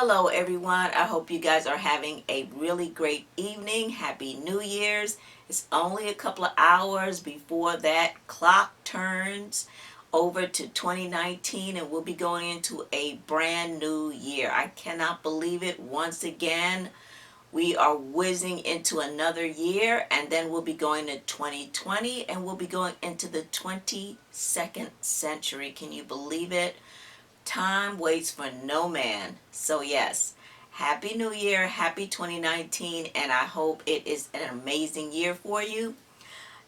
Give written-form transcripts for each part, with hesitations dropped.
Hello everyone, I hope you guys are having a really great evening. Happy New Year's. It's only a couple of hours before that clock turns over to 2019 and we'll be going into a brand new year. I cannot believe it. Once again, we are whizzing into another year, and then we'll be going to 2020 and we'll be going into the 22nd century. Can you believe it? Time waits for no man. So yes, Happy New Year, Happy 2019, and I hope it is an amazing year for you.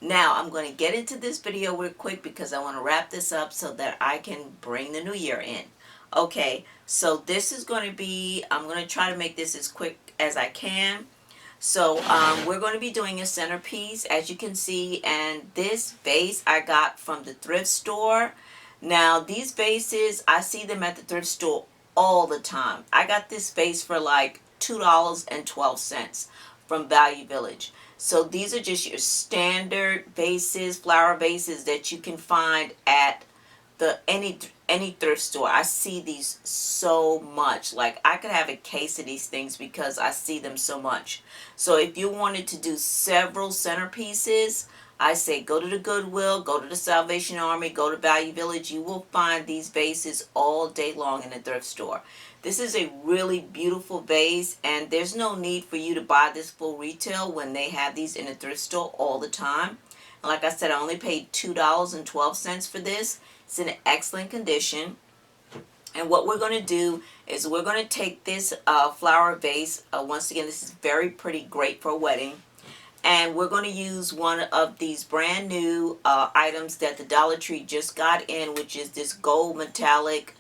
Now, I'm going to get into this video real quick because I want to wrap this up so that I can bring the new year in. Okay, so this is going to be, I'm going to try to make this as quick as I can. So we're going to be doing a centerpiece, as you can see, and this vase I got from the thrift store. Now, these vases, I see them at the thrift store all the time. I got this vase for like $2.12 from Value Village. So these are just your standard vases, flower vases that you can find at the any thrift store. I see these so much. Like, I could have a case of these things because I see them so much. So if you wanted to do several centerpieces, I say go to the Goodwill, go to the Salvation Army, go to Value Village. You will find these vases all day long in the thrift store. This is a really beautiful vase, and there's no need for you to buy this full retail when they have these in the thrift store all the time. And like I said, I only paid $2.12 for this. It's in excellent condition. And what we're going to do is we're going to take this flower vase. Once again, this is very pretty, great for a wedding. And we're going to use one of these brand new items that the Dollar Tree just got in, which is this gold metallic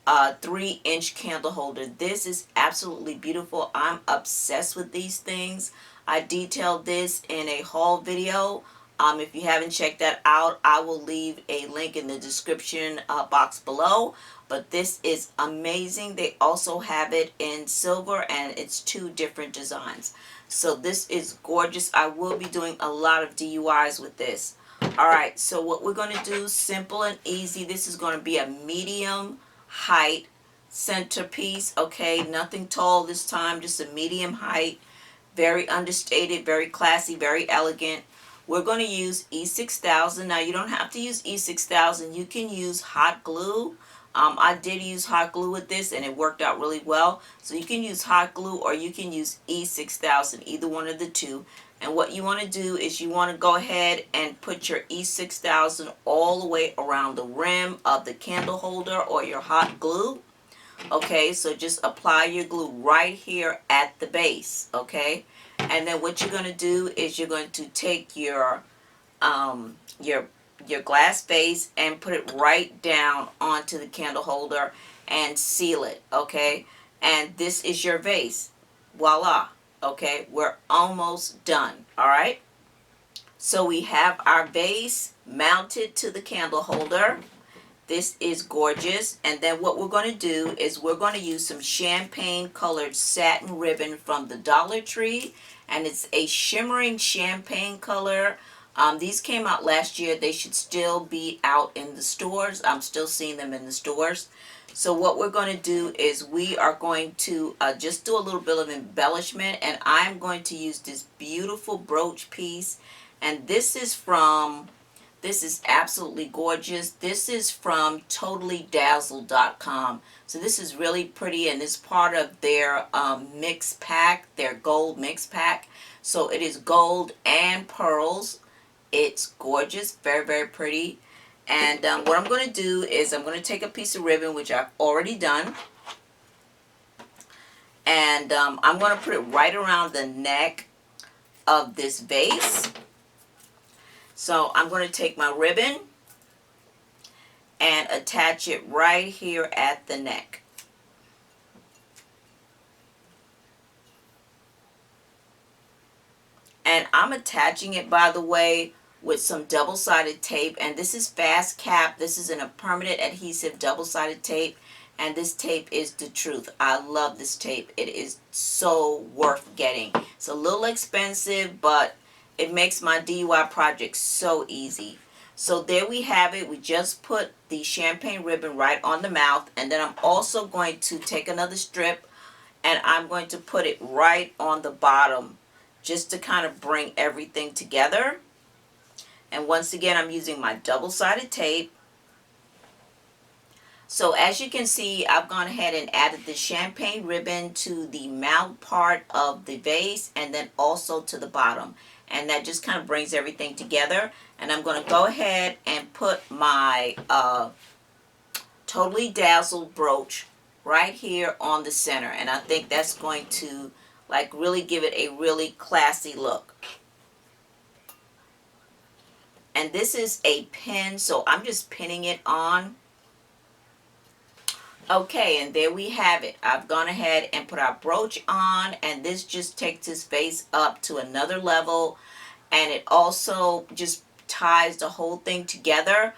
3-inch candle holder. This is absolutely beautiful. I'm obsessed with these things. I detailed this in a haul video. If you haven't checked that out, I will leave a link in the description box below. But this is amazing. They also have it in silver, and it's 2 different designs. So this is gorgeous. I will be doing a lot of DIYs with this. Alright, so what we're going to do, simple and easy. This is going to be a medium height centerpiece. Okay, nothing tall this time, just a medium height. Very understated, very classy, very elegant. We're going to use E6000. Now, you don't have to use E6000. You can use hot glue. I did use hot glue with this, and it worked out really well. So you can use hot glue or you can use E6000, either one of the two. And what you want to do is you want to go ahead and put your E6000 all the way around the rim of the candle holder or your hot glue. Okay, so just apply your glue right here at the base. Okay, and then what you're going to do is you're going to take your glass vase and put it right down onto the candle holder and seal it. Okay, and this is your vase. Voila. Okay, we're almost done. All right, so we have our vase mounted to the candle holder. This is gorgeous. And then what we're going to do is we're going to use some champagne colored satin ribbon from the Dollar Tree, and it's a shimmering champagne color. These came out last year. They should still be out in the stores. I'm still seeing them in the stores. So what we're going to do is we are going to just do a little bit of embellishment, and I'm going to use this beautiful brooch piece. And this is absolutely gorgeous. This is from totallydazzled.com. So this is really pretty, and it's part of their mix pack, their gold mix pack. So it is gold and pearls. It's gorgeous, very, very pretty. And what I'm going to do is I'm going to take a piece of ribbon, which I've already done. And I'm going to put it right around the neck of this vase. So I'm going to take my ribbon and attach it right here at the neck. And I'm attaching it, by the way, with some double-sided tape, and this is fast cap. This is a permanent adhesive double-sided tape, and this tape is the truth. I love this tape. It is so worth getting. It's a little expensive, but it makes my DIY project so easy. So there we have it. We just put the champagne ribbon right on the mouth, and then I'm also going to take another strip and I'm going to put it right on the bottom just to kind of bring everything together. And once again, I'm using my double-sided tape. So as you can see, I've gone ahead and added the champagne ribbon to the mount part of the vase and then also to the bottom. And that just kind of brings everything together. And I'm going to go ahead and put my Totally Dazzled brooch right here on the center. And I think that's going to like really give it a really classy look. And this is a pin, so I'm just pinning it on. Okay, and there we have it. I've gone ahead and put our brooch on, and this just takes this vase up to another level, and it also just ties the whole thing together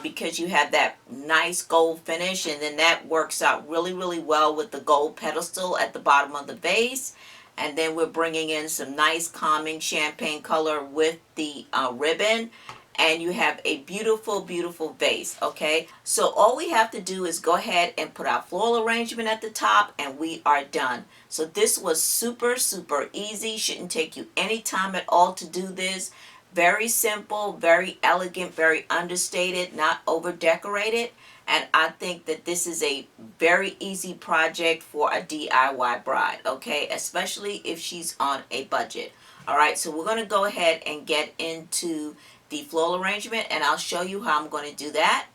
because you have that nice gold finish, and then that works out really, really well with the gold pedestal at the bottom of the vase. And then we're bringing in some nice calming champagne color with the ribbon. And you have a beautiful, beautiful vase, okay? So all we have to do is go ahead and put our floral arrangement at the top, and we are done. So this was super, super easy. Shouldn't take you any time at all to do this. Very simple, very elegant, very understated, not over decorated. And I think that this is a very easy project for a DIY bride, okay? Especially if she's on a budget. All right, so we're going to go ahead and get into the floral arrangement, and I'll show you how I'm going to do that.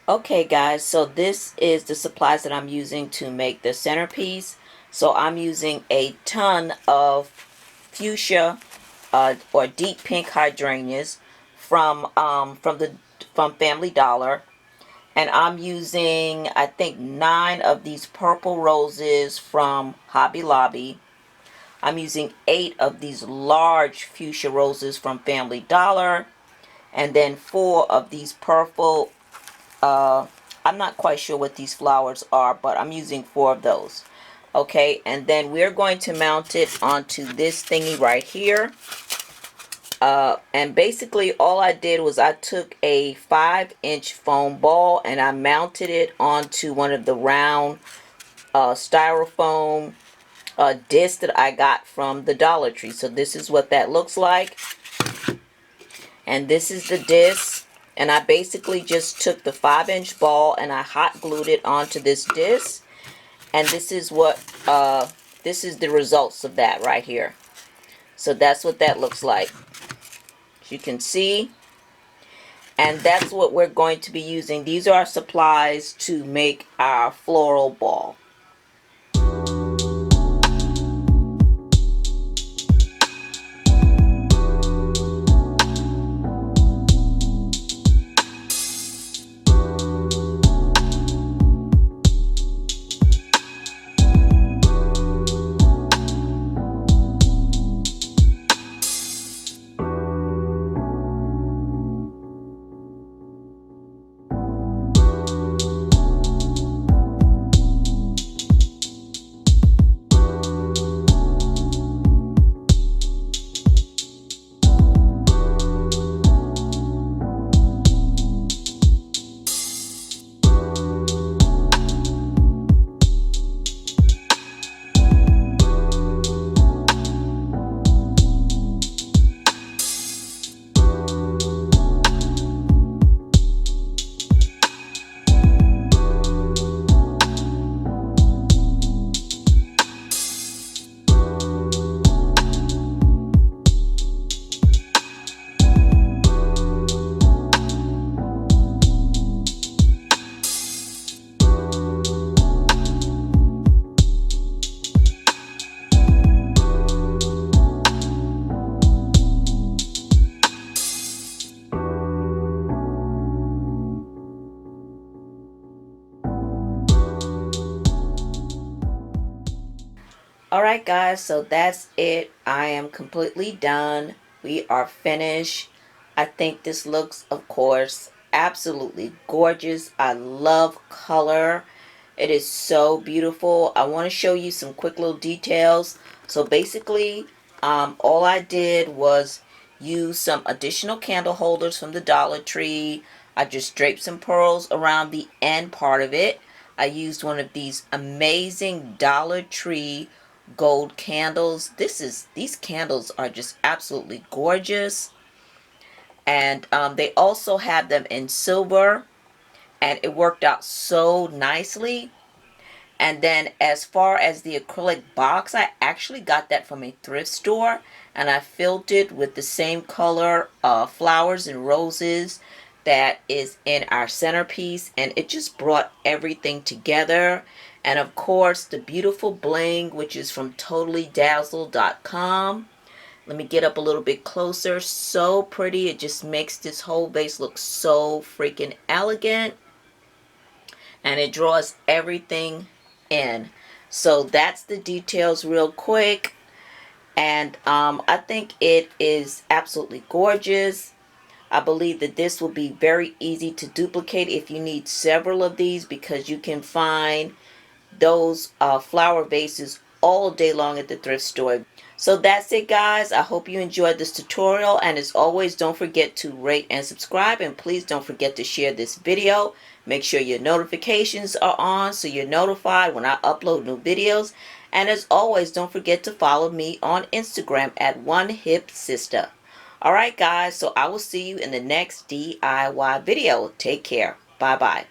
Okay guys, so this is the supplies that I'm using to make the centerpiece. So I'm using a ton of fuchsia or deep pink hydrangeas from Family Dollar, and I'm using I think 9 of these purple roses from Hobby Lobby. I'm using 8 of these large fuchsia roses from Family Dollar, and then 4 of these purple, I'm not quite sure what these flowers are, but I'm using 4 of those. Okay, and then we're going to mount it onto this thingy right here. And basically all I did was I took a 5-inch foam ball and I mounted it onto one of the round styrofoam disc that I got from the Dollar Tree. So this is what that looks like, and this is the disc. And I basically just took the 5-inch ball and I hot glued it onto this disc, and this is what this is the results of that right here. So that's what that looks like, as you can see, and that's what we're going to be using. These are our supplies to make our floral ball. Alright guys, so that's it. I am completely done. We are finished. I think this looks, of course, absolutely gorgeous. I love color. It is so beautiful. I want to show you some quick little details. So basically, all I did was use some additional candle holders from the Dollar Tree. I just draped some pearls around the end part of it. I used one of these amazing Dollar Tree gold candles. These candles are just absolutely gorgeous. And they also have them in silver, and it worked out so nicely. And then as far as the acrylic box, I actually got that from a thrift store, and I filled it with the same color flowers and roses that is in our centerpiece, and it just brought everything together. And of course the beautiful bling, which is from totallydazzled.com. Let me get up a little bit closer. So pretty. It just makes this whole vase look so freaking elegant, and it draws everything in. So that's the details real quick. And I think it is absolutely gorgeous. I believe that this will be very easy to duplicate if you need several of these, because you can find those flower vases all day long at the thrift store. So that's it, guys. I hope you enjoyed this tutorial, and as always, don't forget to rate and subscribe, and please don't forget to share this video. Make sure your notifications are on so you're notified when I upload new videos. And as always, don't forget to follow me on Instagram at onehipsister. Alright guys, so I will see you in the next DIY video. Take care. Bye bye.